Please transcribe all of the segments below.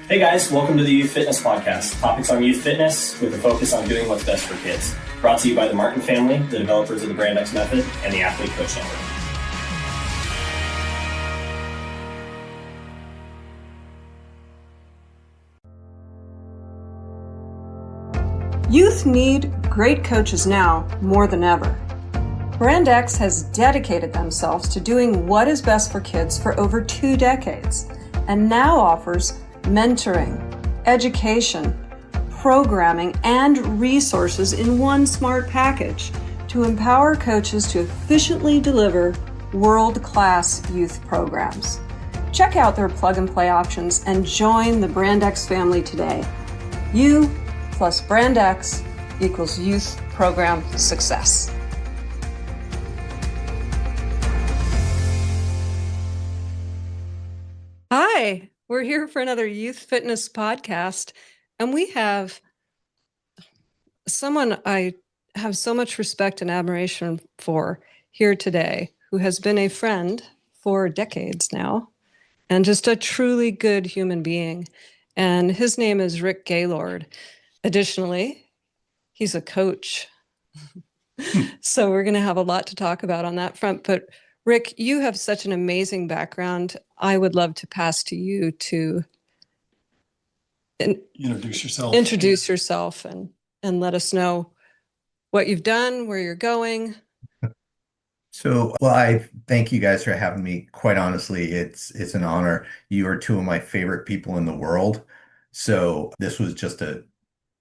Hey guys, welcome to the Youth Fitness Podcast. Topics on youth fitness with a focus on doing what's best for kids. Brought to you by the Martin family, the developers of the Brand X Method, and the Athlete Coach Network. Youth need great coaches now more than ever. Brand X has dedicated themselves to doing what is best for kids for over 2 decades and now offers mentoring, education, programming, and resources in one smart package to empower coaches to efficiently deliver world-class youth programs. Check out their plug-and-play options and join the Brand X family today. You plus Brand X equals youth program success. Hi, we're here for another Youth Fitness podcast, and we have someone I have so much respect and admiration for here today, who has been a friend for decades now, and just a truly good human being. And his name is Rick Gaylord. Additionally, he's a coach. So we're going to have a lot to talk about on that front. But Rick, you have such an amazing background. I would love to pass to you to introduce yourself and let us know what you've done, where you're going. So, well, I thank you guys for having me. Quite honestly, it's an honor. You are two of my favorite people in the world. So this was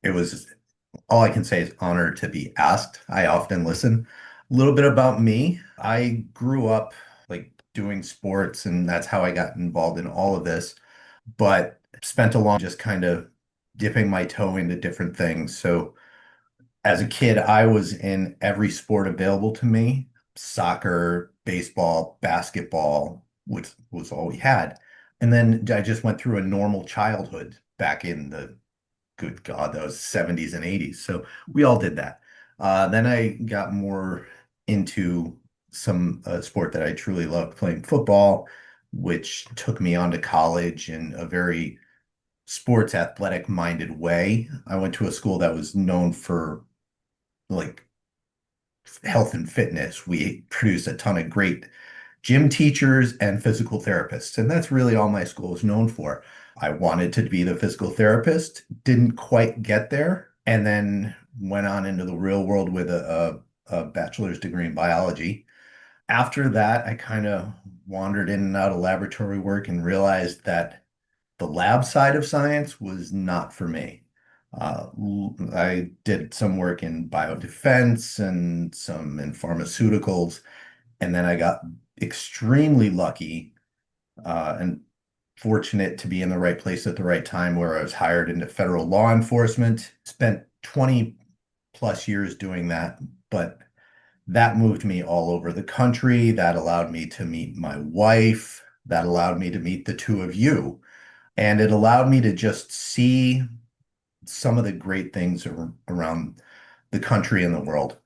it was all I can say is honored to be asked. I often listen. A little bit about me. I grew up like doing sports, and that's how I got involved in all of this, but spent a long just kind of dipping my toe into different things. So as a kid, I was in every sport available to me: soccer, baseball, basketball, which was all we had. And then I just went through a normal childhood back in the, good God, those 70s and 80s. So we all did that. Then I got more into some sport that I truly loved, playing football, which took me on to college in a very sports athletic minded way. I went to a school that was known for like health and fitness. We produced a ton of great gym teachers and physical therapists, and that's really all my school is known for. I wanted to be the physical therapist, didn't quite get there, and then went on into the real world with a bachelor's degree in biology. After that, I kind of wandered in and out of laboratory work and realized that the lab side of science was not for me. I did some work in biodefense and some in pharmaceuticals, and then I got extremely lucky and fortunate to be in the right place at the right time, where I was hired into federal law enforcement. Spent 20 plus years doing that, but that moved me all over the country. That allowed me to meet my wife. That allowed me to meet the two of you. And it allowed me to just see some of the great things around the country and the world.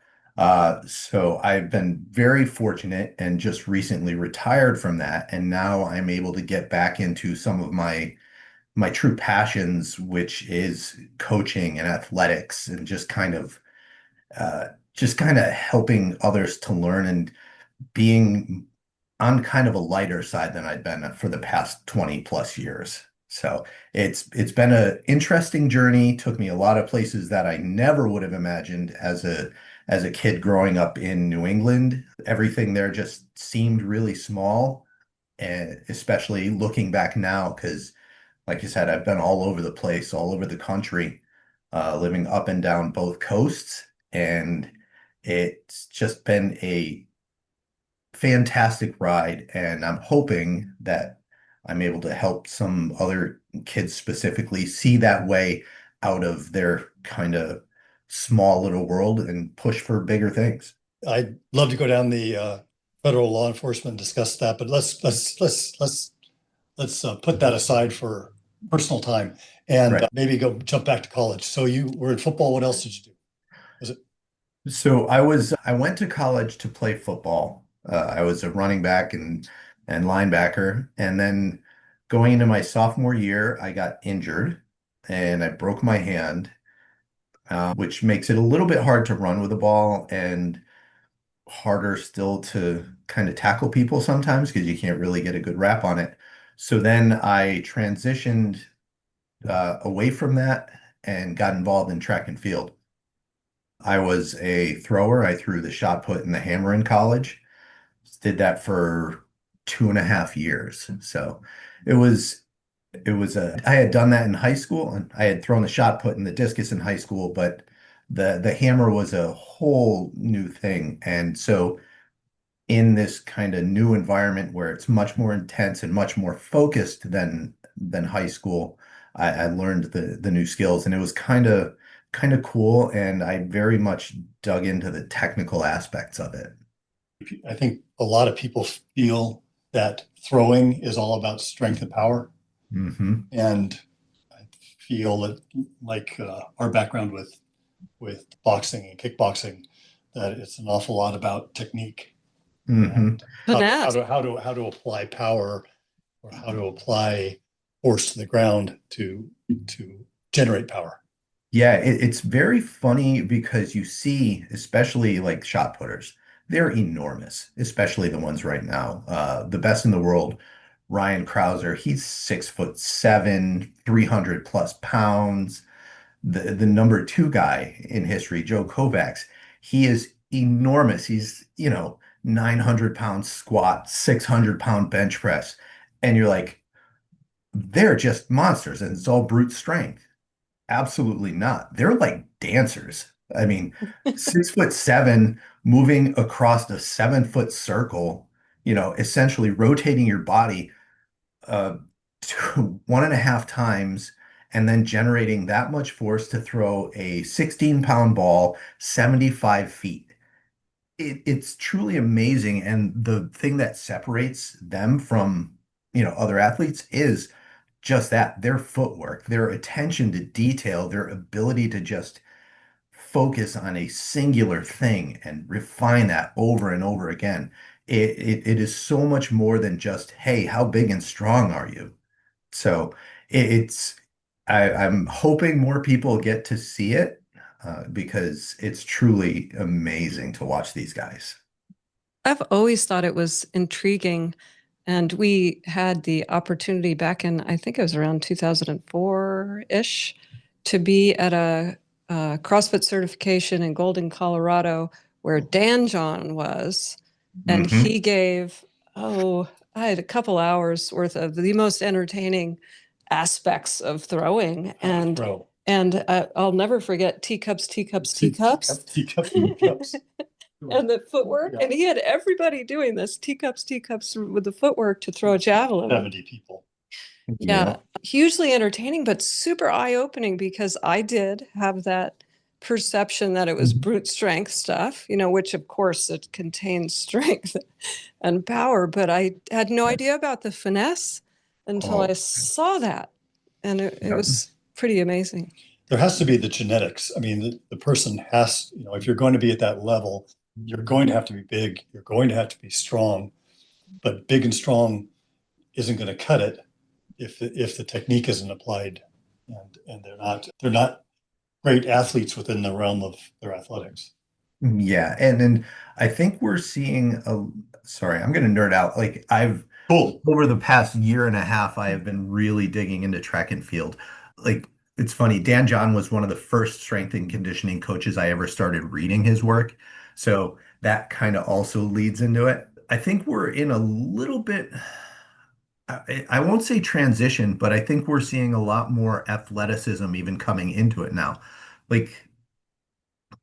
So I've been very fortunate and just recently retired from that. And now I'm able to get back into some of my true passions, which is coaching and athletics, and just kind of helping others to learn and being on kind of a lighter side than I'd been for the past 20 plus years. So it's been an interesting journey. Took me a lot of places that I never would have imagined as a kid growing up in New England. Everything there just seemed really small, and especially looking back now, because like you said, I've been all over the place, all over the country, living up and down both coasts, and it's just been a fantastic ride. And I'm hoping that I'm able to help some other kids specifically see that way out of their kind of small little world and push for bigger things. I'd love to go down the federal law enforcement and discuss that, but let's put that aside for personal time and Right. Maybe jump back to college. So you were in football. What else did you do? Was it? So I went to college to play football. I was a running back and linebacker, and then Going into my sophomore year, I got injured and I broke my hand, which makes it a little bit hard to run with the ball and harder still to kind of tackle people sometimes because you can't really get a good wrap on it. So then I transitioned away from that and got involved in track and field. I was a thrower. I threw the shot put and the hammer in college. Did that for 2.5 years. So it was I had done that in high school and I had thrown the shot put and the discus in high school, but the hammer was a whole new thing. And so in this kind of new environment where it's much more intense and much more focused than high school, I learned the new skills and it was kind of cool. And I very much dug into the technical aspects of it. I think a lot of people feel that throwing is all about strength and power. Hmm. And I feel that like our background with boxing and kickboxing, that it's an awful lot about technique Hmm. and Finesse. how to apply power or how to apply force to the ground to generate power. Yeah, it's very funny because you see, especially like shot putters, they're enormous, especially the ones right now. The best in the world, Ryan Krauser, he's 6'7", 300 plus pounds. The number two guy in history, Joe Kovacs, he is enormous. He's, 900 pound squat, 600-pound bench press. And you're like, they're just monsters and it's all brute strength. Absolutely not. They're like dancers. I mean, 6'7", moving across a 7-foot circle, essentially rotating your body uh, 1.5 times and then generating that much force to throw a 16-pound ball 75 feet. It's truly amazing. And the thing that separates them from, other athletes is just that, their footwork, their attention to detail, their ability to just focus on a singular thing and refine that over and over again. It is so much more than just, hey, how big and strong are you? So it's I'm hoping more people get to see it because it's truly amazing to watch these guys. I've always thought it was intriguing. And we had the opportunity back in, I think it was around 2004-ish, to be at a CrossFit certification in Golden, Colorado, where Dan John was. And Hmm. he gave, I had a couple hours worth of the most entertaining aspects of throwing. And Throw. I'll never forget teacups, teacups, teacups. Teacups, teacups. And the footwork, Yeah. and he had everybody doing this teacups, teacups with the footwork to throw a javelin. 70 people. Yeah, hugely entertaining, but super eye-opening because I did have that perception that it was brute strength stuff, which of course it contains strength and power, but I had no idea about the finesse until I Oh, saw that. And it yep. was pretty amazing. There has to be the genetics. I mean, the person has, if you're going to be at that level, you're going to have to be big, you're going to have to be strong, but big and strong isn't going to cut it if the technique isn't applied, and they're not great athletes within the realm of their athletics. Yeah, and I think we're seeing sorry, I'm gonna nerd out. Like Cool. over the past year and a half, I have been really digging into track and field. Like it's funny, Dan John was one of the first strength and conditioning coaches I ever started reading his work. So that kind of also leads into it. I think we're in a little bit, I won't say transition, but I think we're seeing a lot more athleticism even coming into it now. Like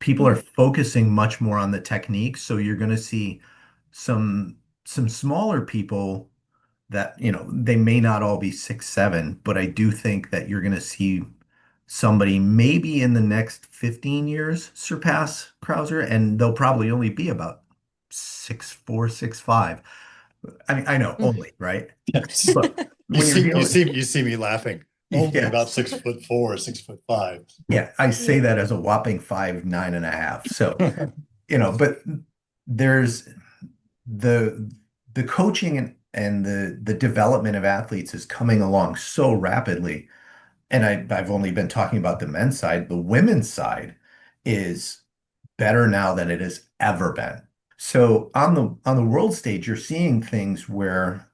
people are focusing much more on the technique. So you're going to see some smaller people that, they may not all be 6'7", but I do think that you're going to see somebody maybe in the next 15 years surpass Krauser, and they'll probably only be about 6'4", 6'5". I mean, I know only, right? Yes. But You when you're see, dealing, you see me laughing. Only about yes. 6'4", 6'5". Yeah, I say that as a whopping 5'9.5". So, but there's the coaching and the development of athletes is coming along so rapidly. And I've only been talking about the men's side. The women's side is better now than it has ever been. So on the world stage, you're seeing things where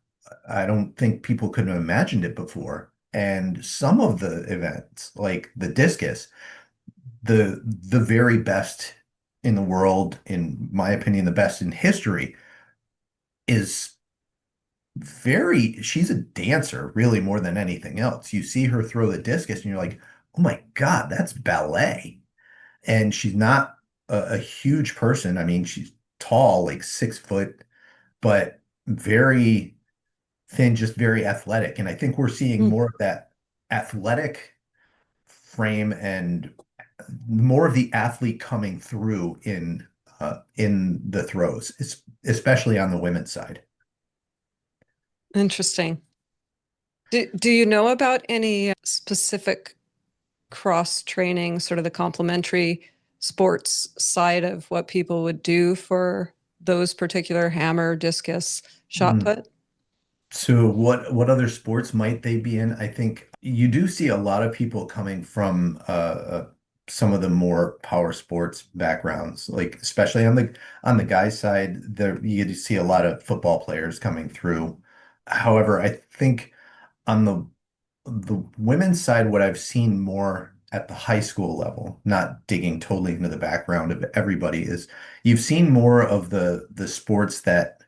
I don't think people could have imagined it before. And some of the events, like the discus, the very best in the world, in my opinion, the best in history, is she's a dancer really more than anything else. You see her throw the discus and you're like, oh my God, that's ballet. And she's not a huge person. I mean, she's tall, like 6 foot, but very thin, just very athletic. And I think we're seeing Mm. more of that athletic frame and more of the athlete coming through in the throws, especially on the women's side. Interesting. Do you know about any specific cross training, sort of the complementary sports side of what people would do for those particular hammer, discus, shot Mm. put? So what other sports might they be in? I think you do see a lot of people coming from some of the more power sports backgrounds, like especially on the guys' side, there you see a lot of football players coming through. However, I think on the women's side, what I've seen more at the high school level, not digging totally into the background of everybody, is you've seen more of the sports that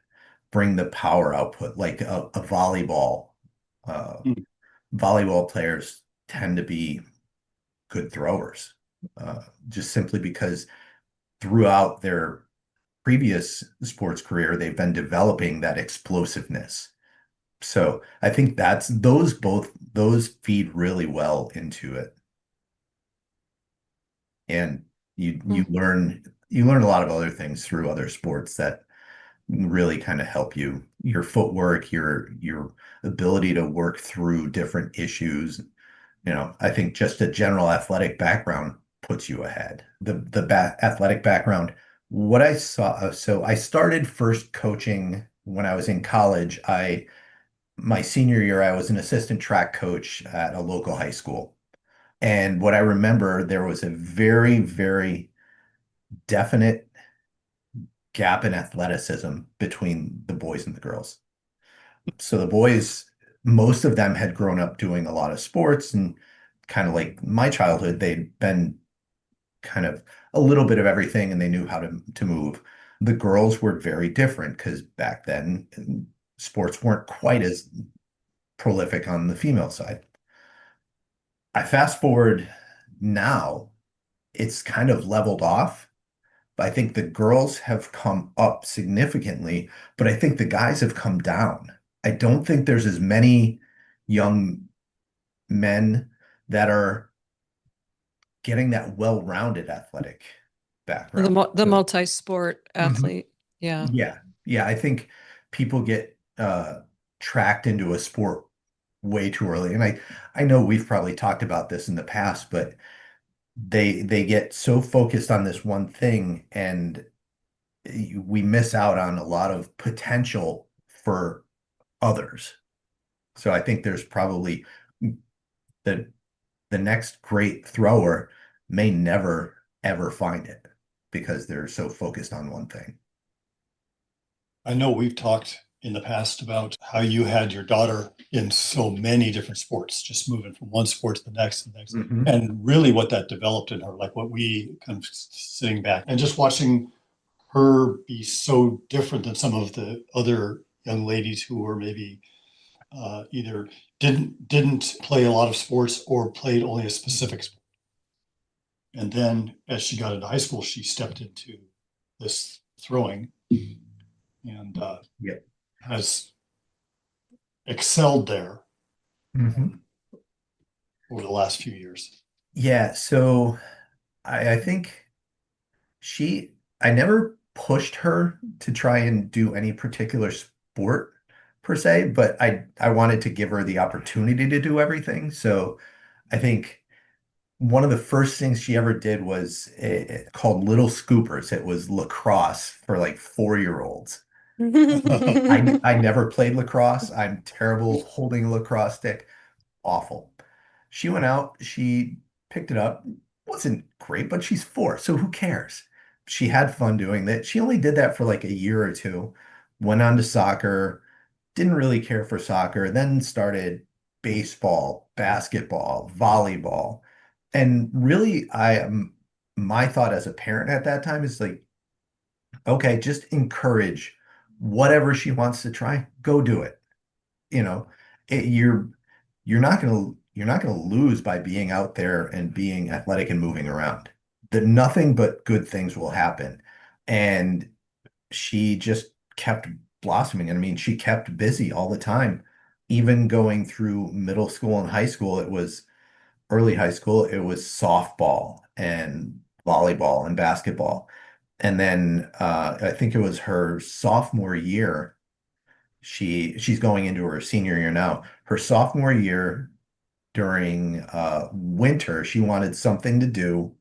bring the power output, like a volleyball. Uh, Mm. Volleyball players tend to be good throwers, just simply because throughout their previous sports career, they've been developing that explosiveness. So I think that's those feed really well into it. And you learn a lot of other things through other sports that really kind of help you, your footwork, your ability to work through different issues. I think just a general athletic background puts you ahead. The athletic background, what I saw, so I started first coaching when I was in college. My senior year, I was an assistant track coach at a local high school. And what I remember, there was a very, very definite gap in athleticism between the boys and the girls. So the boys, most of them had grown up doing a lot of sports, and kind of like my childhood, they'd been kind of a little bit of everything and they knew how to move. The girls were very different because back then sports weren't quite as prolific on the female side. I fast forward now, it's kind of leveled off. I think the girls have come up significantly, but I think the guys have come down. I don't think there's as many young men that are getting that well-rounded athletic background. The So, multi-sport mhm. athlete. Yeah. Yeah, yeah, I think people get tracked into a sport way too early. And I know we've probably talked about this in the past, but they get so focused on this one thing, and we miss out on a lot of potential for others. So I think there's probably the the next great thrower may never ever find it because they're so focused on one thing. I know we've talked in the past about how you had your daughter in so many different sports, just moving from one sport to the next and the next. Mhm. And really what that developed in her, like what we kind of sitting back and just watching her be so different than some of the other young ladies who were maybe either didn't play a lot of sports or played only a specific sport. And then as she got into high school, she stepped into this throwing and Yeah. has excelled there Mhm. over the last few years. Yeah, so I think I never pushed her to try and do any particular sport per se, but I wanted to give her the opportunity to do everything. So I think one of the first things she ever did was called Little Scoopers. It was lacrosse for like 4-year-olds. I never played lacrosse. I'm terrible holding a lacrosse stick. Awful. She went out, she picked it up. Wasn't great, but she's 4, so who cares? She had fun doing that. She only did that for like a year or two, went on to soccer, didn't really care for soccer, then started baseball, basketball, volleyball. And really, my thought as a parent at that time is like, okay, just encourage whatever she wants to try, go do it. You know, you're not gonna lose by being out there and being athletic and moving around. That nothing but good things will happen. And she just kept blossoming. And I mean, she kept busy all the time. Even going through middle school and high school, it was early high school, it was softball and volleyball and basketball. And then I think it was her sophomore year. She's going into her senior year now. Her sophomore year during winter, she wanted something to do.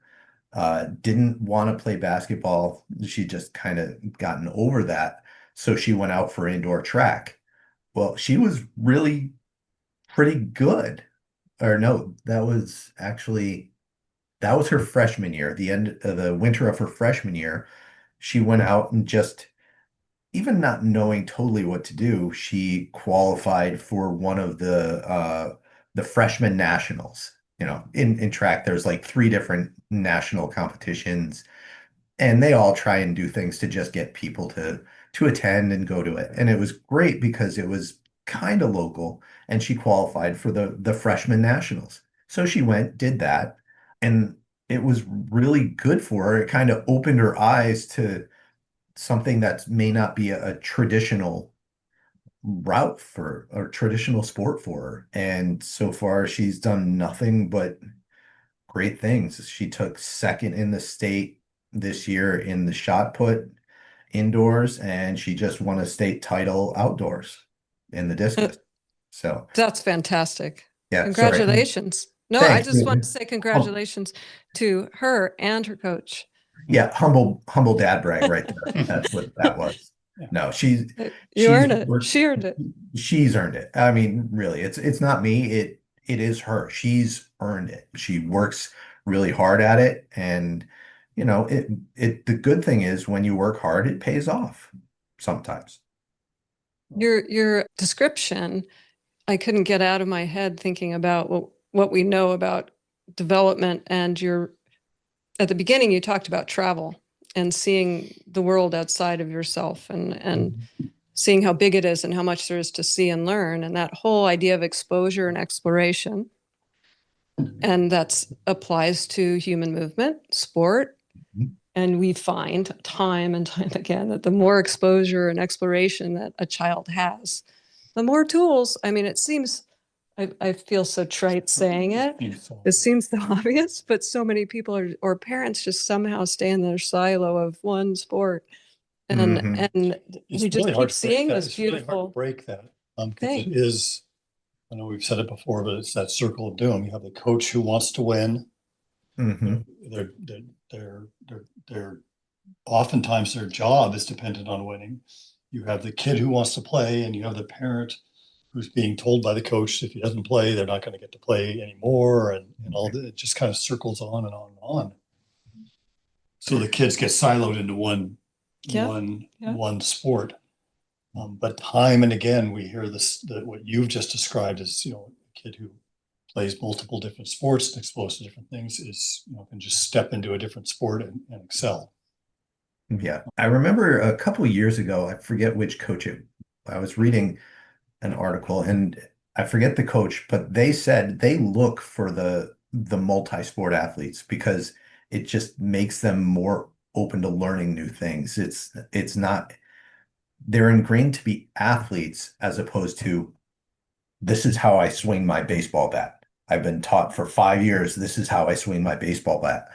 Didn't want to play basketball. She just kind of gotten over that. So she went out for indoor track. Well, she was really pretty good. Or no, that was her freshman year, the end of the winter of her freshman year. She went out and just, even not knowing totally what to do, she qualified for one of the freshman nationals. In track, there's like 3 different national competitions, and they all try and do things to just get people to attend and go to it. And it was great because it was kind of local, and she qualified for the freshman nationals. So she went, did that, and it was really good for her. It kind of opened her eyes to something that may not be a traditional route for or traditional sport for her. And so far, she's done nothing but great things. She took second in the state this year in the shot put indoors, and she just won a state title outdoors in the discus. So That's fantastic. yeah, Congratulations. sorry. No, I Thanks. just want to say congratulations to her and her coach. Yeah, humble dad brag right there. That's what that was. No, You earned it. worked, She earned it. she's earned it. I mean, really, it's not me. It is her. She's earned it. She works really hard at it, and the good thing is when you work hard, it pays off sometimes. Your description, I couldn't get out of my head thinking about what we know about development, and at the beginning you talked about travel and seeing the world outside of yourself and seeing how big it is and how much there is to see and learn, and that whole idea of exposure and exploration. And that applies to human movement, sport. And we find time and time again that the more exposure and exploration that a child has, the more tools. I mean, it seems, I feel so trite saying it. It seems so obvious, but so many people or parents just somehow stay in their silo of one sport. And It's we just really hard keep to break seeing that. this It's really hard beautiful to break that because thing. it is. I know we've said it before, but it's that circle of doom. You have the coach who wants to win. They're oftentimes their job is dependent on winning. You have the kid who wants to play, and you have the parent who's being told by the coach if he doesn't play, they're not going to get to play anymore, and all that. It just kind of circles on and on and on. So the kids get siloed into one sport. But time and again, we hear what you've just described as, a kid who plays multiple different sports and exposed to different things can just step into a different sport and excel. Yeah. I remember a couple of years ago, I forget which coach I was reading an article, and I forget the coach, but they said they look for the multi-sport athletes because it just makes them more open to learning new things. It's not, they're ingrained to be athletes as opposed to, this is how I swing my baseball bat. I've been taught for 5 years, this is how I swing my baseball bat.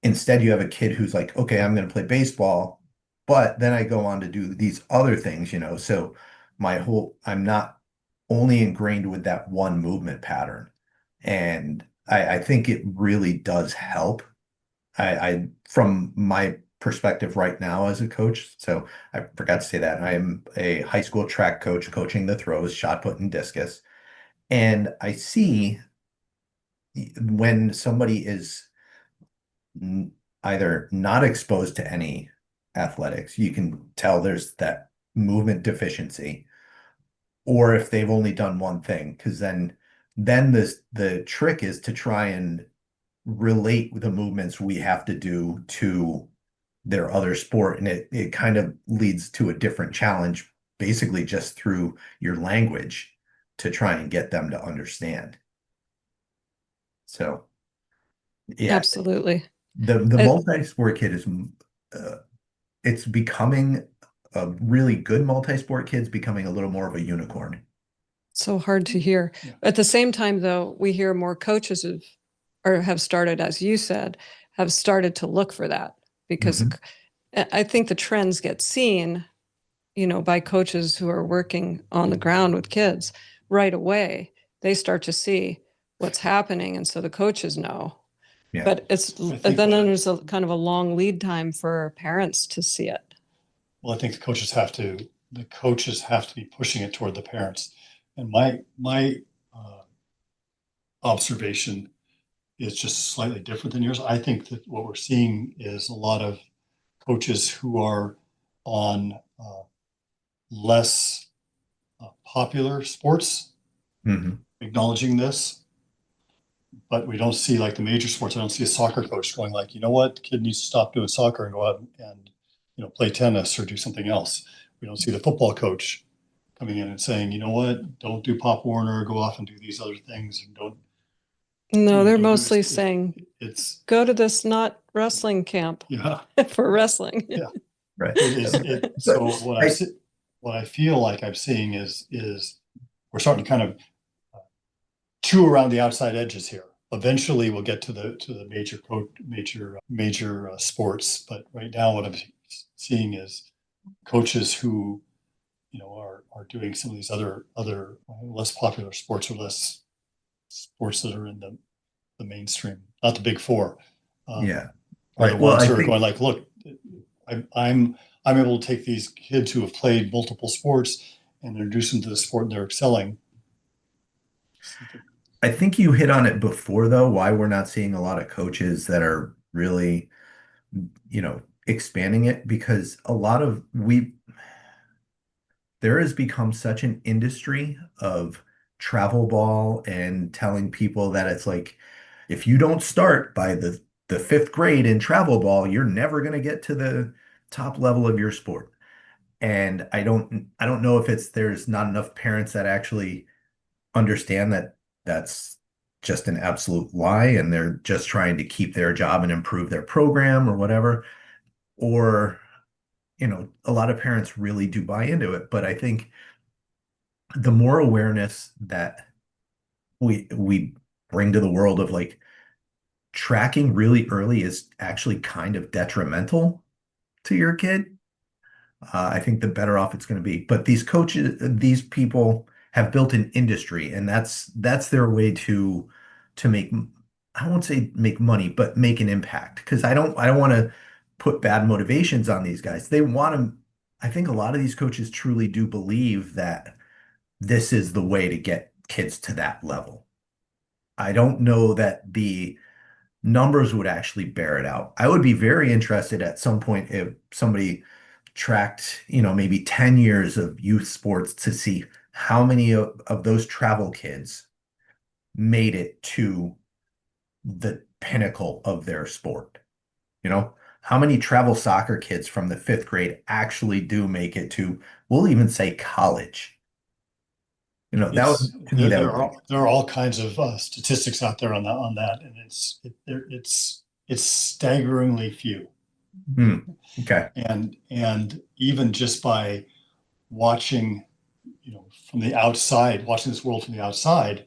Instead, you have a kid who's like, okay, I'm going to play baseball, but then I go on to do these other things, so I'm not only ingrained with that one movement pattern. And I think it really does help. From my perspective right now as a coach. So I forgot to say that I am a high school track coach coaching the throws, shot put, and discus. And I see when somebody is either not exposed to any athletics, you can tell there's that movement deficiency, or if they've only done one thing, because then the trick is to try and relate the movements we have to do to their other sport, and it kind of leads to a different challenge, basically just through your language to try and get them to understand. So yeah, Absolutely. the multi-sport kid is it's becoming a really good multi-sport kid's becoming a little more of a unicorn. So hard to hear. Yeah. At the same time, though, we hear more coaches have started, as you said, have started to look for that, because I think the trends get seen, by coaches who are working on the ground with kids right away. They start to see what's happening, and so the coaches know. Yeah. But then there's a kind of a long lead time for parents to see it. Well, I think the coaches have to be pushing it toward the parents. And my observation is just slightly different than yours. I think that what we're seeing is a lot of coaches who are on less popular sports acknowledging this, but we don't see, like, the major sports. I don't see a soccer coach going like, you know what, the kid needs to stop doing soccer and go out and play tennis or do something else. We don't see the football coach coming in and saying, you know what, don't do Pop Warner, go off and do these other things, and don't. No, they're don't do mostly this. saying, It's go to this not wrestling camp for wrestling. Yeah. Right. So what I feel like I'm seeing is we're starting to kind of chew around the outside edges here. Eventually, we'll get to the major sports, but right now, what I'm seeing is coaches who are doing some of these other less popular sports, or less sports that are in the mainstream, not the big four. Yeah. Are Right. the Well, ones I who are think going like, look, I'm able to take these kids who have played multiple sports and introduce them to the sport, and they're excelling. I think you hit on it before, though, why we're not seeing a lot of coaches that are really, expanding it, because there has become such an industry of travel ball and telling people that it's like, if you don't start by the fifth grade in travel ball, you're never going to get to the top level of your sport. And I don't know if there's not enough parents that actually understand that that's just an absolute lie, and they're just trying to keep their job and improve their program or whatever. Or, a lot of parents really do buy into it. But I think the more awareness that we bring to the world of, like, tracking really early is actually kind of detrimental to your kid, I think the better off it's going to be. But these people have built an industry, and that's their way to make, I won't say make money, but make an impact. Because I don't want to put bad motivations on these guys. They want to. I think a lot of these coaches truly do believe that this is the way to get kids to that level. I don't know that the numbers would actually bear it out. I would be very interested at some point if somebody tracked, maybe 10 years of youth sports to see how many of those travel kids made it to the pinnacle of their sport. How many travel soccer kids from the fifth grade actually do make it to, we'll even say, college. That was, to me, there are all kinds of statistics out there on that, and it's staggeringly few. Okay. And even just by watching, from the outside, watching this world from the outside,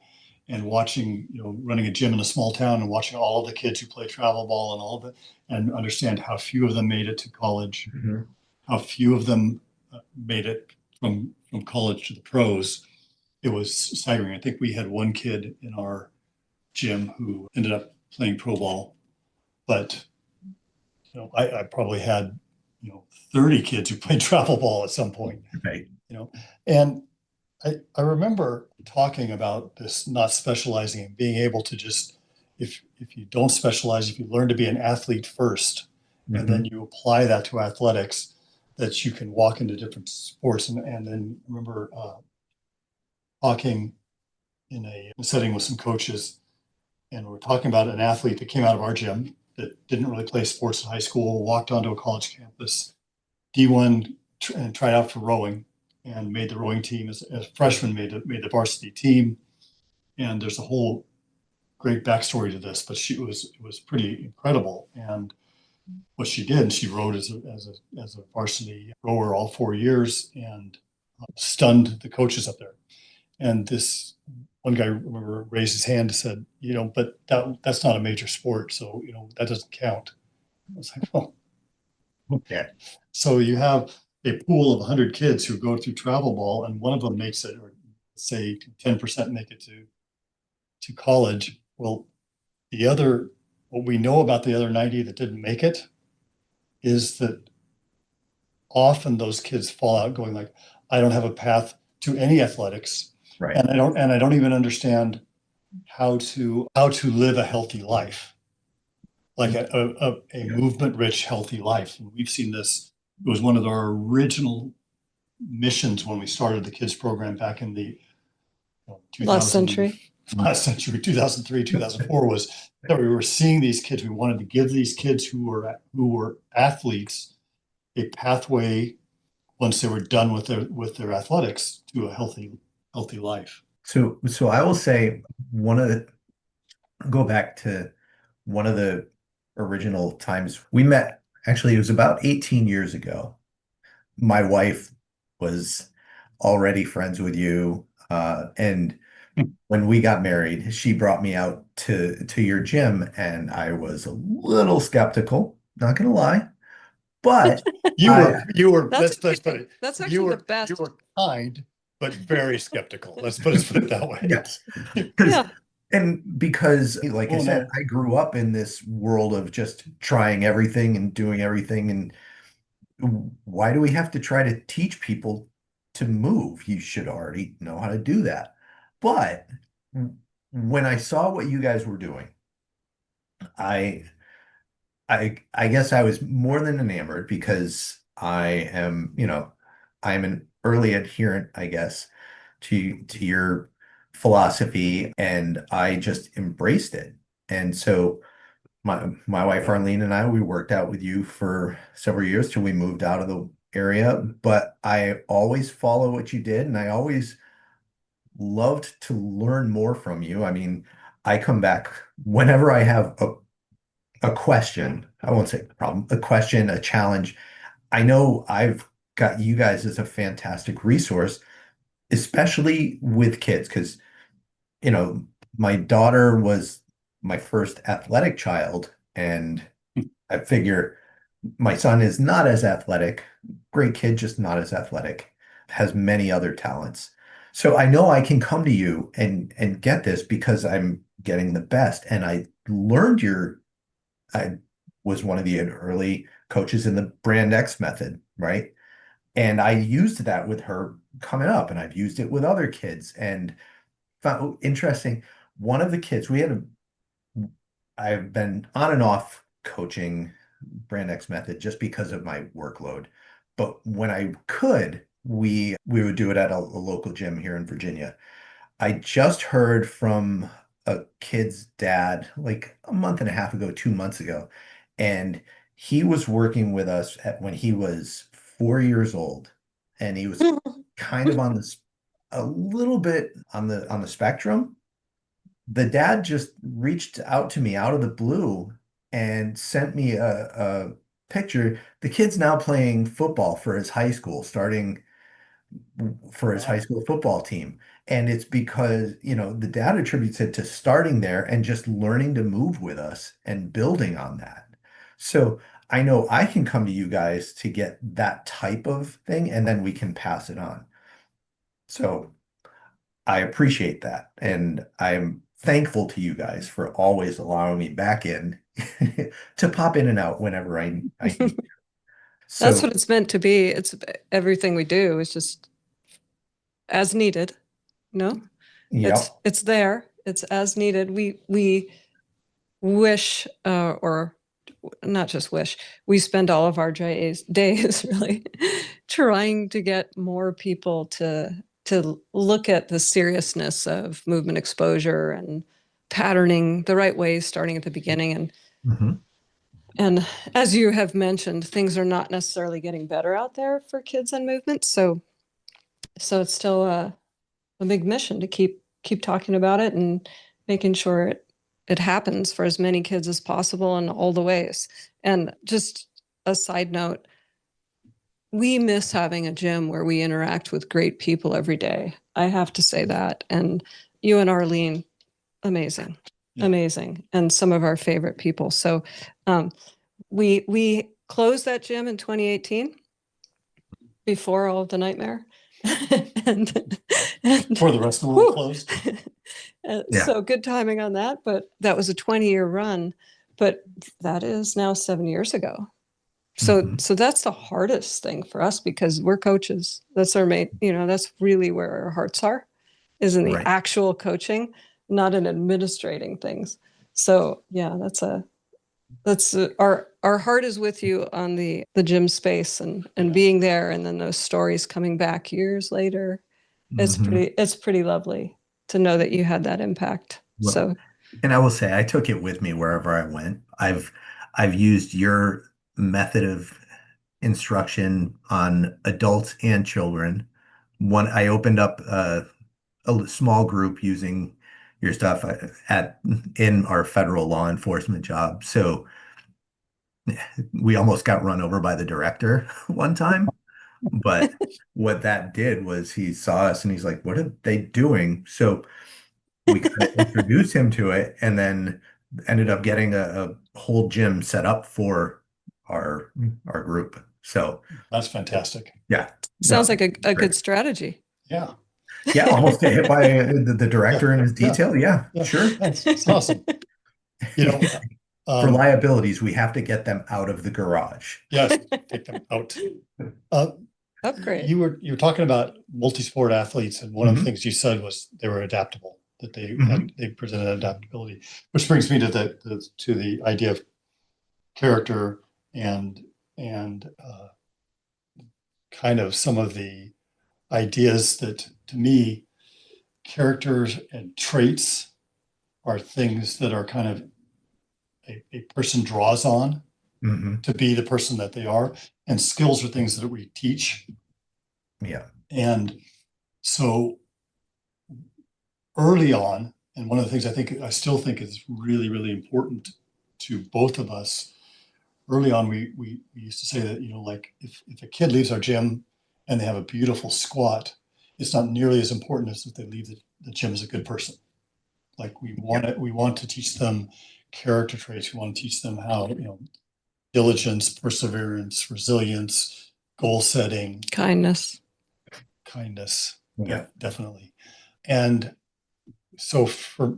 and watching, running a gym in a small town, and watching all of the kids who play travel ball and all of it, and understand how few of them made it to college, how few of them made it from college to the pros. It was staggering. I think we had one kid in our gym who ended up playing pro ball, but I probably had, 30 kids who played travel ball at some point, Right. and I remember talking about this not specializing and being able to just, if you don't specialize, if you learn to be an athlete first, and then Mhm. you apply that to athletics, that you can walk into different sports. And then remember talking in a setting with some coaches, and we're talking about an athlete that came out of our gym that didn't really play sports in high school, walked onto a college campus, D1, and tried out for rowing and made the rowing team as a freshman, made the varsity team. And there's a whole great backstory to this, but it was pretty incredible. And what she did, she rowed as a varsity rower all 4 years, and stunned the coaches up there. And this one guy, remember, raised his hand and said, but that's not a major sport, so that doesn't count. I was like, well, Yeah. so you have a pool of 100 kids who go through travel ball, and one of them makes it, or say 10% make it to college. Well, what we know about the other 90 that didn't make it is that often those kids fall out going like, I don't have a path to any athletics, Right. and I don't even understand how to live a healthy life, like a Yeah. movement rich healthy life. And we've seen this. It was one of our original missions when we started the kids program back in the Last 2000 century. last century, 2003, 2004, was that we were seeing these kids. We wanted to give these kids who were athletes a pathway once they were done with their athletics to a healthy life. So I will say one of the go back to one of the original times we met. Actually, it was about 18 years ago. My wife was already friends with you, and when we got married, she brought me out to your gym, and I was a little skeptical, not gonna lie, but You were That's let's put okay. it. That's You actually the were you best. were kind, but very skeptical. Let's put it that way. yes, because Yeah. because like I Oh said, no. I grew up in this world of just trying everything and doing everything, and why do we have to try to teach people to move? You should already know how to do that. But when I saw what you guys were doing, I I guess I was more than enamored because I'm an early adherent, I guess, to your philosophy, and I just embraced it. And so my wife Arlene and I, we worked out with you for several years till we moved out of the area, but I always follow what you did, and I always loved to learn more from you. I mean, I come back whenever I have a question. I won't say a problem, a question, a challenge. I know I've got you guys as a fantastic resource, especially with kids, because you know, my daughter was my first athletic child, and I figure my son is not as athletic, great kid, just not as athletic, has many other talents. So I know I can come to you and get this because I'm getting the best. And I was one of the early coaches in the Brand X method, right? And I used that with her coming up, and I've used it with other kids. And found interesting. One of the kids, I've been on and off coaching Brand X method just because of my workload. But when I could, we would do it at a local gym here in Virginia. I just heard from a kid's dad like a month and a half ago, 2 months ago, and he was working with us when he was 4 years old, and he was kind of on this a little bit on the spectrum. The dad just reached out to me out of the blue and sent me a picture. The kid's now playing football for his high school, starting for his high Wow. school football team. And it's because, the dad attributes it to starting there and just learning to move with us and building on that. So I know I can come to you guys to get that type of thing, and then we can pass it on. So I appreciate that. And I'm thankful to you guys for always allowing me back in to pop in and out whenever I need to. That's So, what it's meant to be. It's everything we do is just as needed. No, yep. it's there. It's as needed. We wish, or not just wish, we spend all of our days really trying to get more people to look at the seriousness of movement exposure and patterning the right ways, starting at the beginning. Mhm. And as you have mentioned, things are not necessarily getting better out there for kids and movement. So it's still a big mission to keep talking about it and making sure it happens for as many kids as possible in all the ways. And just a side note, we miss having a gym where we interact with great people every day. I have to say that. And you and Arlene, amazing, Yeah. amazing, and some of our favorite people. So we closed that gym in 2018 before all of the nightmare. and, Before the rest of the world closed. Yeah. So good timing on that, but that was a 20-year run. But that is now 7 years ago. So Mhm. so that's the hardest thing for us because we're coaches. That's our main, that's really where our hearts are, is in the Right. actual coaching, not in administrating things. So yeah, our heart is with you on the gym space and being there, and then those stories coming back years later. Mhm. It's pretty lovely to know that you had that impact. Well, So and I will say I took it with me wherever I went. I've used your method of instruction on adults and children. One, I opened up a small group using your stuff at in our federal law enforcement job. So we almost got run over by the director one time. But what that did was he saw us and he's like, "What are they doing?" So we kind of introduced him to it and then ended up getting a whole gym set up for our our group. So That's fantastic. yeah, sounds no, like a great. good strategy. Yeah. Yeah, almost get hit by the Yeah. director in his Yeah. detail. Yeah, Yeah. sure. That's awesome. You know, For um, liabilities, we have to get them out of the garage. yes, take them out. Uh, Upgrade. you were talking about multi-sport athletes, and one of the Mhm. things you said was they were adaptable, that Mhm. they presented adaptability, which brings me to the idea of character and kind of some of the ideas that, to me, characters and traits are things that are kind of a person draws on Mhm. to be the person that they are, and skills are things that we teach. Yeah. And so early on, and one of the things I still think is really, really important to both of us, early on, we used to say that, like if a kid leaves our gym and they have a beautiful squat, it's not nearly as important as if they leave the gym as a good person. Like we want to teach them character traits. We want to teach them how, diligence, perseverance, resilience, goal setting, Kindness. kindness, Yeah. definitely. And so for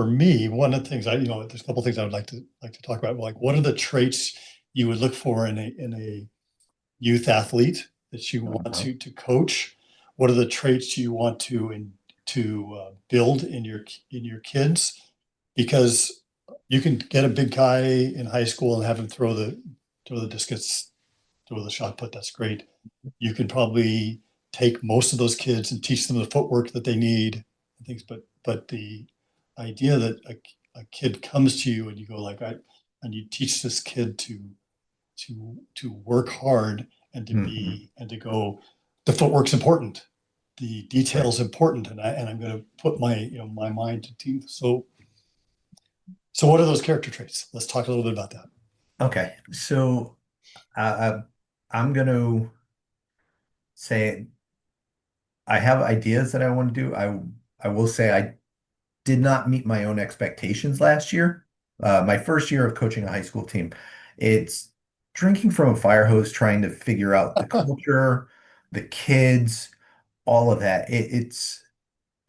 me, one of the things there's a couple of things I would like to talk about. Like, what are the traits you would look for in a youth athlete that you want Uh-huh. to coach? What are the traits you want build in your kids? Because you can get a big guy in high school and have him throw the discus, throw the shot put. That's great. You can probably take most of those kids and teach them the footwork that they need and things. But the idea that a kid comes to you and you go like, and you teach this kid to work hard and Mhm. and to go, the footwork's important, the Right. detail's important, and I'm going to put my mind to do. So what are those character traits? Let's talk a little bit about that. Okay. So I, I'm going to say I have ideas that I want to do. I will say I did not meet my own expectations last year. My first year of coaching a high school team, it's drinking from a fire hose, trying to figure out the culture, the kids, all of that.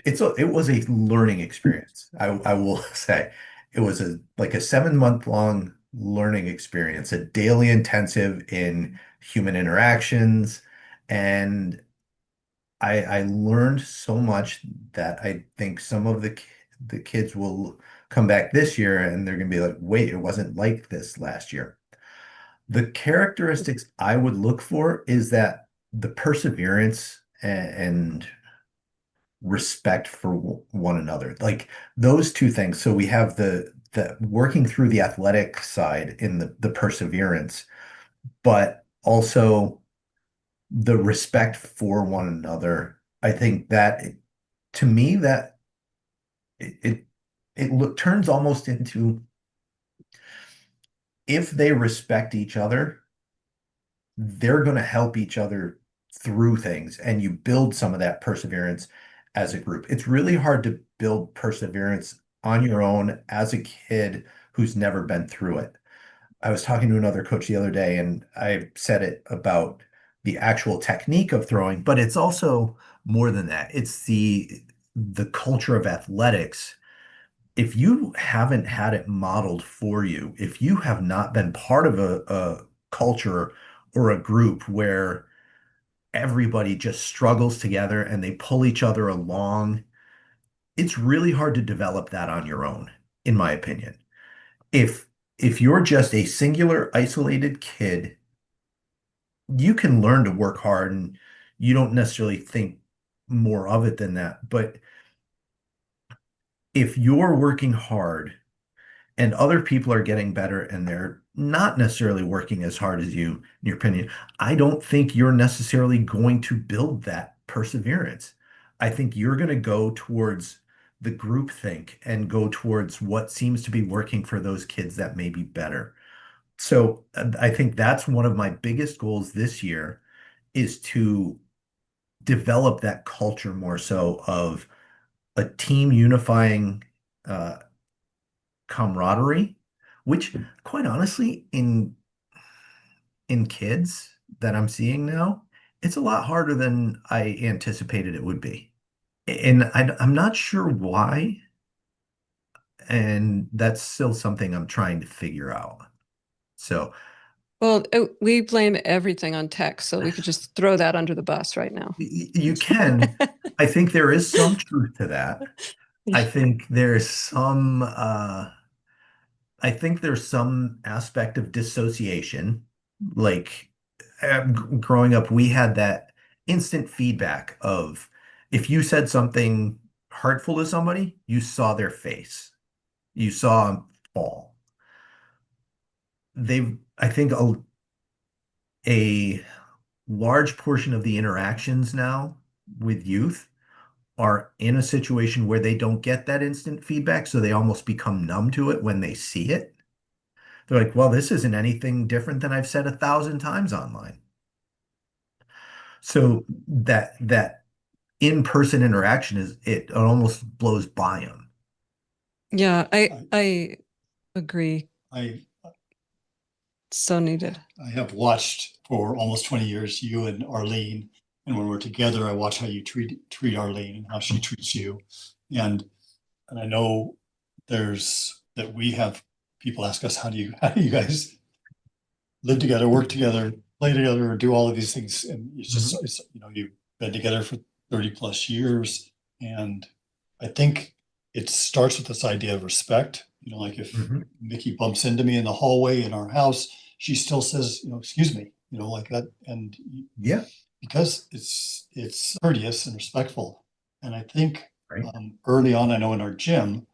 it was a learning experience. I will say it was like a 7 month long learning experience, a daily intensive in human interactions. And I learned so much that I think some of the kids will come back this year and they're going to be like, wait, it wasn't like this last year. The characteristics I would look for is that the perseverance and respect for one another. Like those two things. So we have the working through the athletic side in the perseverance, but also the respect for one another. I think that to me that it turns almost into, if they respect each other, they're going to help each other through things, and you build some of that perseverance as a group. It's really hard to build perseverance on your own as a kid who's never been through it. I was talking to another coach the other day, and I said it about the actual technique of throwing, but it's also more than that. It's the culture of athletics. If you haven't had it modeled for you, if you have not been part of a culture or a group where everybody just struggles together and they pull each other along, it's really hard to develop that on your own, in my opinion. If if you're just a singular isolated kid, you can learn to work hard and you don't necessarily think more of it than that. But if you're working hard and other people are getting better and they're not necessarily working as hard as you, in your opinion, I don't think you're necessarily going to build that perseverance. I think you're going to go towards the group think and go towards what seems to be working for those kids that may be better. So I think that's one of my biggest goals this year, is to develop that culture more so of a team unifying uh, camaraderie, which quite honestly, in kids that I'm seeing now, it's a lot harder than I anticipated it would be. And I'm not sure why, and that's still something I'm trying to figure out. So Well, we blame everything on tech, so we could just throw that under the bus right now. you can. I think there is some truth to that. I think there's some aspect of dissociation. Like growing up, we had that instant feedback of, if you said something hurtful to somebody, you saw their face, you saw them fall. I think a large portion of the interactions now with youth are in a situation where they don't get that instant feedback, so they almost become numb to it when they see it. They're like, well, this isn't anything different than I've said 1,000 times online. So that in-person interaction it almost blows by them. Yeah, I agree. I So needed. I have watched for almost 20 years you and Arlene, and when we're together, I watch how you treat Arlene and how she treats you, and I know that we have people ask us, how do you guys live together, work together, play together, or do all of these things? And it's just you've been together for 30 plus years, and I think it starts with this idea of respect. Like if Mikki bumps into me in the hallway in our house, she still says, excuse me, like that. And yeah, because it's courteous and respectful. And I think right. Early on, I know in our gym,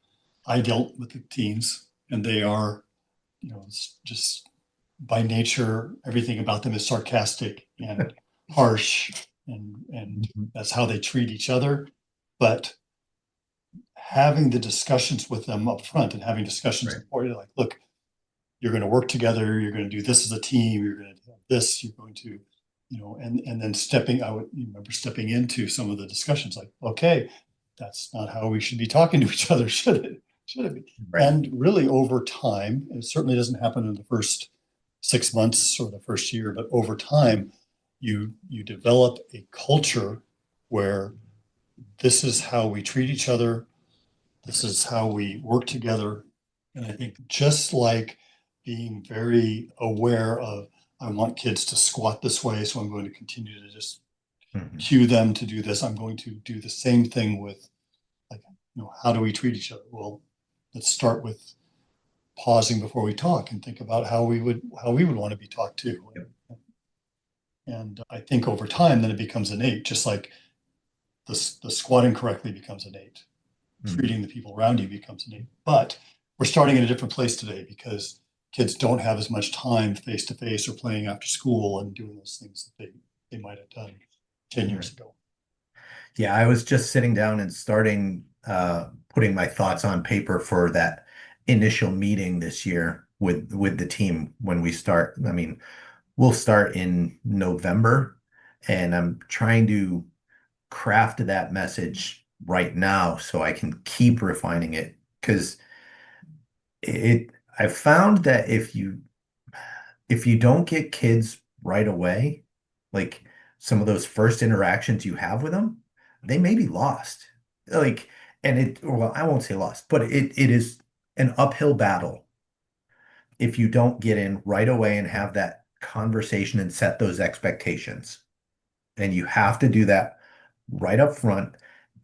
I dealt with the teens, and they are, it's just by nature, everything about them is sarcastic and harsh, and that's how they treat each other. But having the discussions with them up front and having discussions before, like, look, you're going to work together, you're going to do this as a team, you're going to have this, you're going to, and then I would remember stepping into some of the discussions, like, okay, that's not how we should be talking to each other, should it? Should it be? Right. And really over time, it certainly doesn't happen in the first 6 months or the first year, but over time, you develop a culture where this is how we treat each other. This is how we work together. And I think just like being very aware of, I want kids to squat this way, so I'm going to continue to just Mhm. cue them to do this. I'm going to do the same thing with, like, how do we treat each other? Well, let's start with pausing before we talk and think about how we would want to be talked to. Yep. And I think over time, then it becomes innate, just like the squatting correctly becomes innate. Mhm. Treating the people around you becomes innate. But we're starting in a different place today because kids don't have as much time face to face or playing after school and doing those things that they might have done 10 years ago. Yeah, I was just sitting down and starting putting my thoughts on paper for that initial meeting this year with the team when we start. I mean, we'll start in November, and I'm trying to craft that message right now so I can keep refining it because it I've found that if you don't get kids right away, like some of those first interactions you have with them, they may be lost. Like, well, I won't say lost, but it is an uphill battle if you don't get in right away and have that conversation and set those expectations. And you have to do that right up front.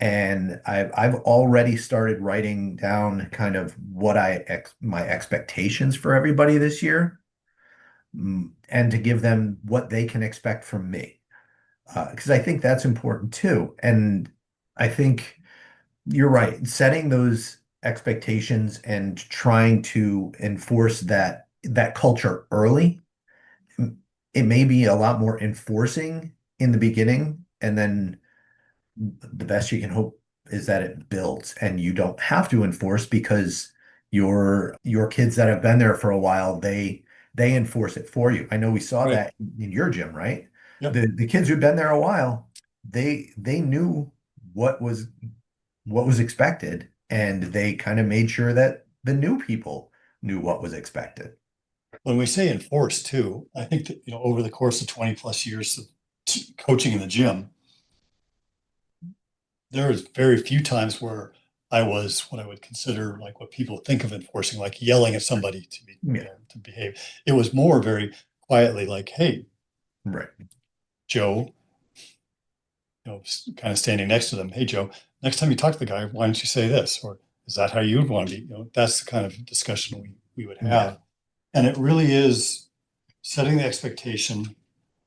And I've already started writing down kind of what my expectations for everybody this year, and to give them what they can expect from me. Because I think that's important too. And I think you're right. Setting those expectations and trying to enforce that culture early, it may be a lot more enforcing in the beginning, and then the best you can hope is that it builds and you don't have to enforce because your kids that have been there for a while, they enforce it for you. I know we saw Right. that in your gym, right? Yep. The kids who've been there a while, they knew what was expected, and they kind of made sure that the new people knew what was expected. When we say enforce too, I think that, over the course of 20 plus years of coaching in the gym, there was very few times where I was what I would consider like what people think of enforcing, like yelling at somebody Yeah, to behave. It was more very quietly like, hey, right. Joe, kind of standing next to them. Hey, Joe, next time you talk to the guy, why don't you say this? Or is that how you would want to be? That's the kind of discussion we would Yeah, have. And it really is setting the expectation,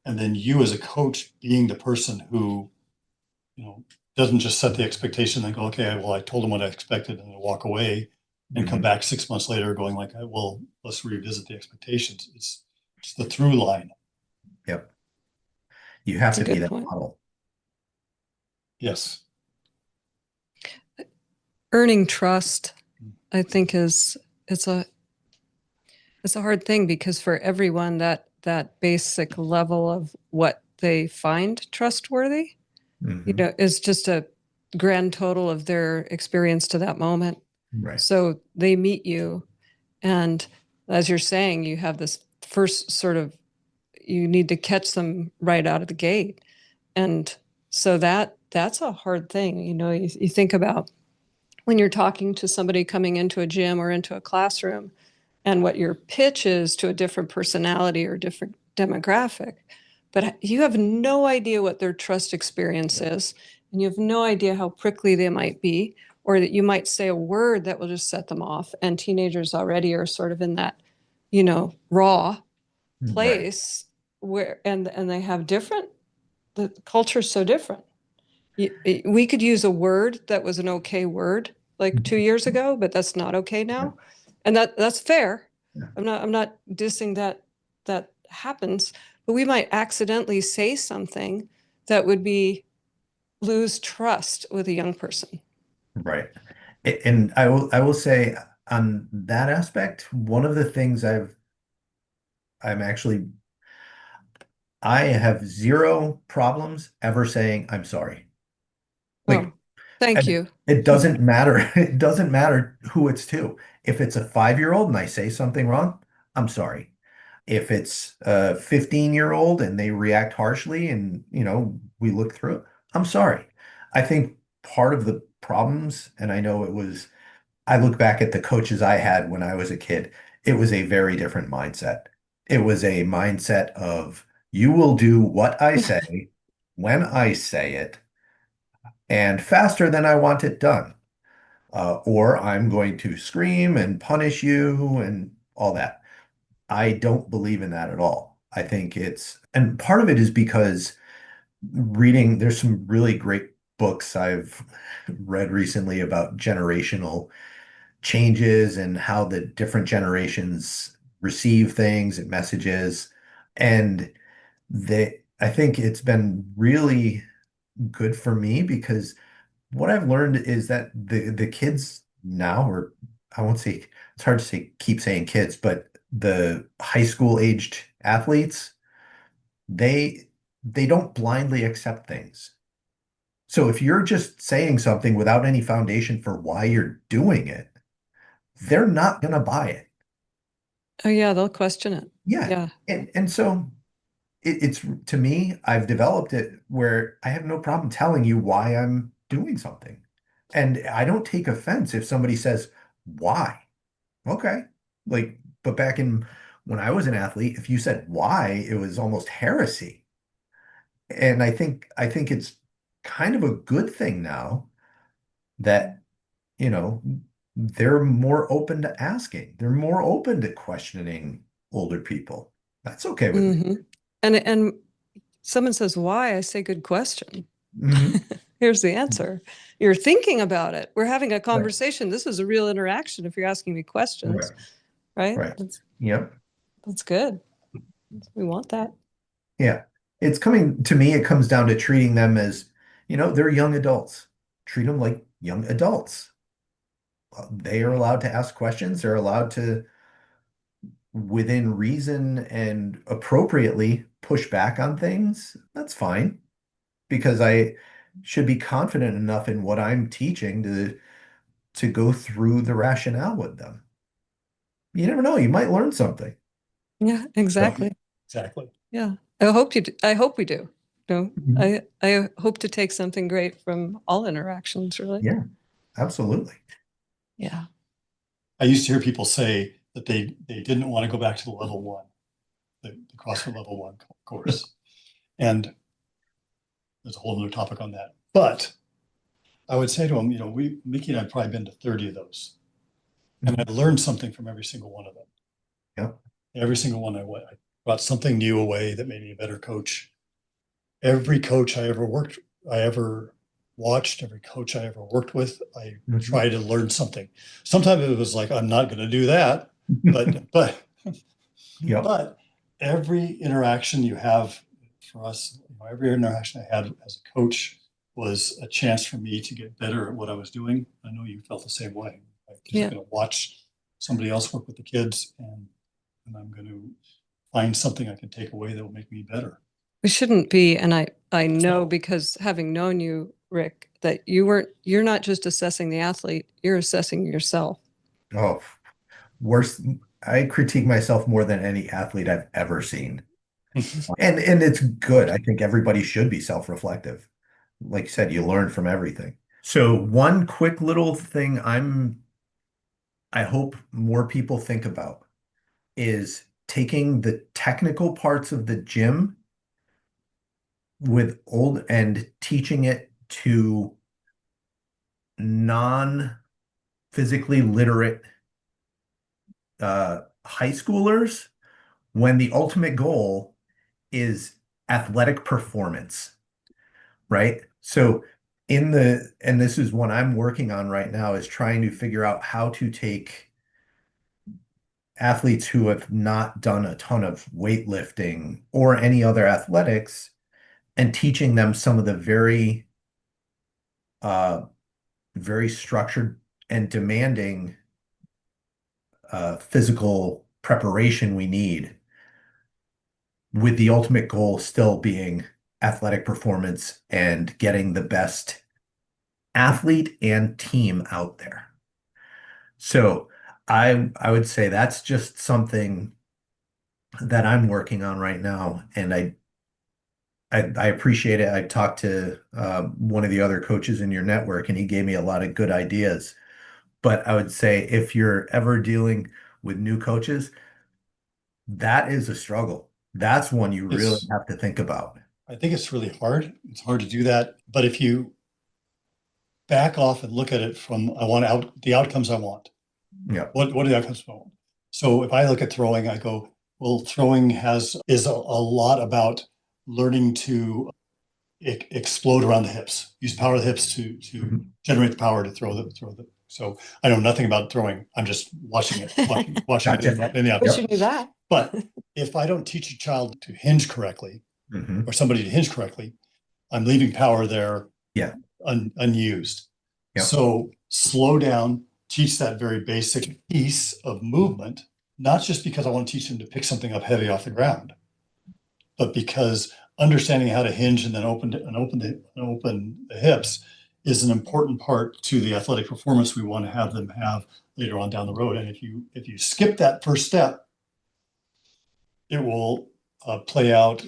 and then you as a coach being the person who, you know, doesn't just set the expectation and go, okay, well, I told him what I expected and then walk away and come mhm, back 6 months later going like, well, let's revisit the expectations. It's the through line. yep. You have It's a to be good that point. model. Yes. Earning trust, I think, it's a it's a hard thing because for everyone that basic level of what they find trustworthy, Mhm. is just a grand total of their experience to that moment. Right. So they meet you, and as you're saying, you have this first sort of, you need to catch them right out of the gate. And so that's a hard thing. You think about when you're talking to somebody coming into a gym or into a classroom and what your pitch is to a different personality or different demographic, but you have no idea what their trust experience is, and you have no idea how prickly they might be, or that you might say a word that will just set them off. And teenagers already are sort of in that, raw Right. place where, and they have different, the culture's so different. We could use a word that was an okay word like 2 years ago, but that's not okay now. And that's fair. Yeah. I'm not dissing that happens, but we might accidentally say something that would be lose trust with a young person. Right. And I will say on that aspect, one of the things I'm actually I have zero problems ever saying I'm sorry. Oh, Like, thank and you. it doesn't matter. It doesn't matter who it's to. If it's a 5-year-old and I say something wrong, I'm sorry. If it's a 15-year-old and they react harshly and we look through it, I'm sorry. I think part of the problems, and I know I look back at the coaches I had when I was a kid, it was a very different mindset. It was a mindset of you will do what I say when I say it and faster than I want it done. Or I'm going to scream and punish you and all that. I don't believe in that at all. I think and part of it is because there's some really great books I've read recently about generational changes and how the different generations receive things and messages. And I think it's been really good for me because what I've learned is that the kids now, or I won't say, it's hard to say, keep saying kids, but the high school aged athletes, they they don't blindly accept things. So if you're just saying something without any foundation for why you're doing it, they're not going to buy it. Oh yeah, they'll question it. Yeah. Yeah. And so it's to me, I've developed it where I have no problem telling you why I'm doing something. And I don't take offense if somebody says, why? Okay. Like, but back in when I was an athlete, if you said why, it was almost heresy. And I think it's kind of a good thing now that, you know, they're more open to asking. They're more open to questioning older people. That's okay with me. Hmm. And someone says why, I say good question. Mhm. Here's the answer. You're thinking about it. We're having a Right. conversation. This is a real interaction if you're asking me questions, Right. right? Right. Yep. That's good. We want that. Yeah. To me, it comes down to treating them as, they're young adults. Treat them like young adults. They are allowed to ask questions. They're allowed to, within reason and appropriately, push back on things. That's fine because I should be confident enough in what I'm teaching to go through the rationale with them. You never know, you might learn something. Yeah, exactly. Exactly. Yeah. I hope you do. I hope we do. No, Mhm. I hope to take something great from all interactions, really. Yeah, absolutely. Yeah. I used to hear people say that they didn't want to go back to the level one, the CrossFit level one course. And there's a whole other topic on that. But I would say to them, Mikki and I have probably been to 30 of those. And I learned something from every single one of them. Yep. Every single one I brought something new away that made me a better coach. Every coach I ever watched, every coach I ever worked with, I Mhm. tried to learn something. Sometimes it was like, I'm not going to do that, but Yep. but every interaction you have for us, every interaction I had as a coach was a chance for me to get better at what I was doing. I know you felt the same way. I'm just Yeah. going to watch somebody else work with the kids, and I'm going to find something I can take away that will make me better. We shouldn't be, and I know So- because having known you, Rick, that you're not just assessing the athlete, you're assessing yourself. Oh, worse. I critique myself more than any athlete I've ever seen. And it's good. I think everybody should be self-reflective. Like you said, you learn from everything. So one quick little thing I hope more people think about is taking the technical parts of the gym with old and teaching it to non-physically literate high schoolers when the ultimate goal is athletic performance, right? So and this is what I'm working on right now, is trying to figure out how to take athletes who have not done a ton of weightlifting or any other athletics and teaching them some of the uh, very structured and demanding physical preparation we need, with the ultimate goal still being athletic performance and getting the best athlete and team out there. So I would say that's just something that I'm working on right now, and I appreciate it. I talked to one of the other coaches in your network, and he gave me a lot of good ideas. But I would say if you're ever dealing with new coaches, that is a struggle. That's one you really It's, have to think about. I think it's really hard. It's hard to do that. But if you back off and look at it from the outcomes I want. Yeah. What are the outcomes I want? So if I look at throwing, I go, well, throwing is a lot about learning to explode around the hips, use power of the hips to generate the power to throw the. So I know nothing about throwing. I'm just watching it Gotcha. in the We outcomes. should do that. But if I don't teach a child to hinge correctly or somebody to hinge correctly, I'm leaving power there unused. Yep. So slow down, teach that very basic piece of movement, not just because I want to teach them to pick something up heavy off the ground, but because understanding how to hinge and then open the hips is an important part to the athletic performance we want to have them have later on down the road. And if you skip that first step, it will play out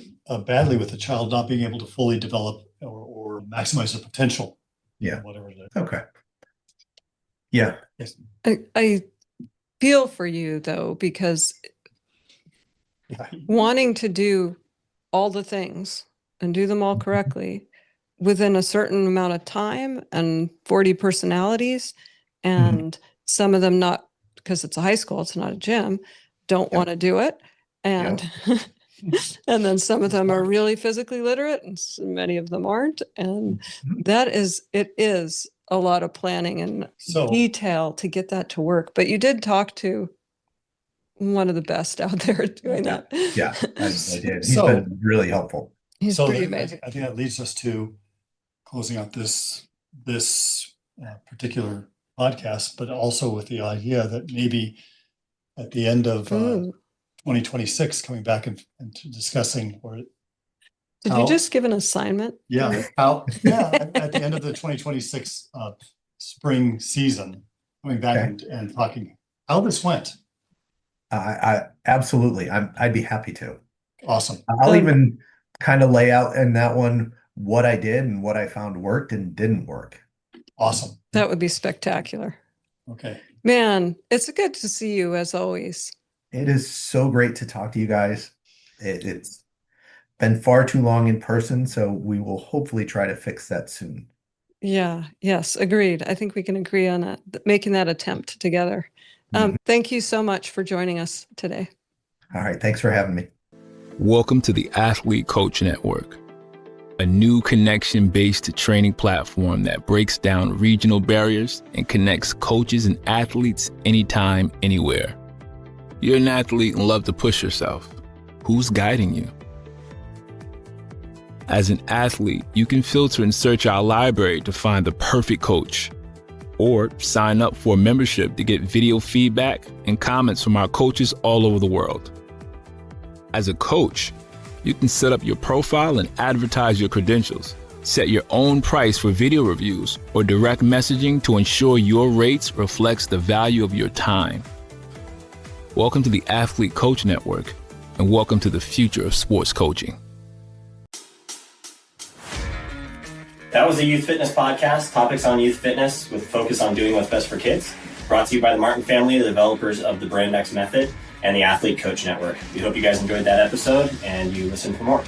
badly with the child not being able to fully develop or maximize their potential. Yeah. Whatever it is. Okay. Yeah. Yes. I feel for you though, because wanting to do all the things and do them all correctly within a certain amount of time and 40 personalities, and some of them not, because it's a high school, it's not a gym, don't want to do it. And and then some of them are really physically literate and many of them aren't. And it is a lot of planning and detail to get that to work. But you did talk to one of the best out there doing that. Yeah, I did. He's been really helpful. He's pretty amazing. I think that leads us to closing out this particular podcast, but also with the idea that maybe at the end of 2026, coming back and discussing Did you just give an assignment? Yeah. At the end of the 2026 spring season, coming back and talking how this went. I absolutely. I'd be happy to. Awesome. I'll even kind of lay out in that one what I did and what I found worked and didn't work. Awesome. That would be spectacular. Okay. Man, it's good to see you as always. It is so great to talk to you guys. It's been far too long in person, so we will hopefully try to fix that soon. Yeah, yes, agreed. I think we can agree on that, making that attempt together. Thank you so much for joining us today. All right, thanks for having me. Welcome to the Athlete Coach Network, a new connection-based training platform that breaks down regional barriers and connects coaches and athletes anytime, anywhere. You're an athlete and love to push yourself. Who's guiding you? As an athlete, you can filter and search our library to find the perfect coach, or sign up for a membership to get video feedback and comments from our coaches all over the world. As a coach, you can set up your profile and advertise your credentials, set your own price for video reviews or direct messaging to ensure your rates reflects the value of your time. Welcome to the Athlete Coach Network, and welcome to the future of sports coaching. That was a Youth Fitness Podcast, topics on youth fitness with focus on doing what's best for kids. Brought to you by the Martin family, the developers of the Brand X Method and the Athlete Coach Network. We hope you guys enjoyed that episode and you listen for more.